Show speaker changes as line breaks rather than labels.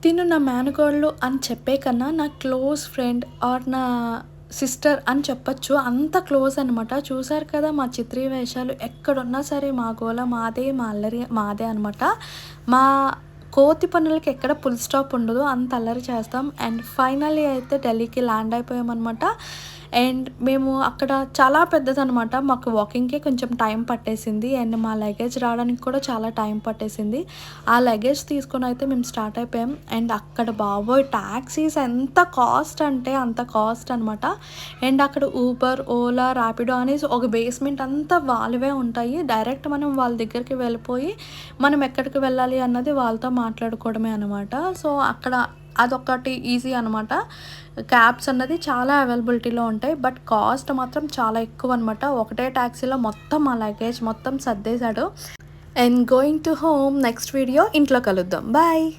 తిను నా మేనకోడలు అని చెప్పే కన్నా నా క్లోజ్ ఫ్రెండ్ ఆర్ నా సిస్టర్ అని చెప్పొచ్చు. అంత క్లోజ్ అనమాట. చూసారు కదా మా చిత్రీ వేషాలు ఎక్కడున్నా సరే మా గోల మాదే, మా అల్లరి మాదే అనమాట. మా కోతి పనులకి ఎక్కడ ఫుల్ స్టాప్ ఉండదు. అంత అల్లరి చేస్తాం. అండ్ ఫైనల్లీ అయితే ఢిల్లీకి ల్యాండ్ అయిపోయామనమాట. అండ్ మేము అక్కడ చాలా పెద్దదనమాట. మాకు వాకింగ్‌కే కొంచెం టైం పట్టేసింది. అండ్ మా లగేజ్ రావడానికి కూడా చాలా టైం పట్టేసింది. ఆ లగేజ్ తీసుకొనైతే మేము స్టార్ట్ అయిపోయాం. అండ్ అక్కడ బాబోయ్! టాక్సీస్ ఎంత కాస్ట్ అంటే అంత కాస్ట్ అనమాట. అండ్ అక్కడ ఊబర్, ఓలా, ర్యాపిడో అనేసి ఒక బేస్‌మెంట్ అంతా వాళ్ళవే ఉంటాయి. డైరెక్ట్ మనం వాళ్ళ దగ్గరికి వెళ్ళిపోయి మనం ఎక్కడికి వెళ్ళాలి అన్నది వాళ్ళతో మాట్లాడుకోవడమే అనమాట. సో, అక్కడ అదొకటి ఈజీ అనమాట. క్యాబ్స్ అన్నది చాలా అవైలబిలిటీలో ఉంటాయి. బట్ కాస్ట్ మాత్రం చాలా ఎక్కువనమాట. ఒకటే టాక్సీలో మొత్తం మా లగేజ్ మొత్తం సర్దేశాడు. And going to home next video ఇంట్లో కలుద్దాం. బాయ్.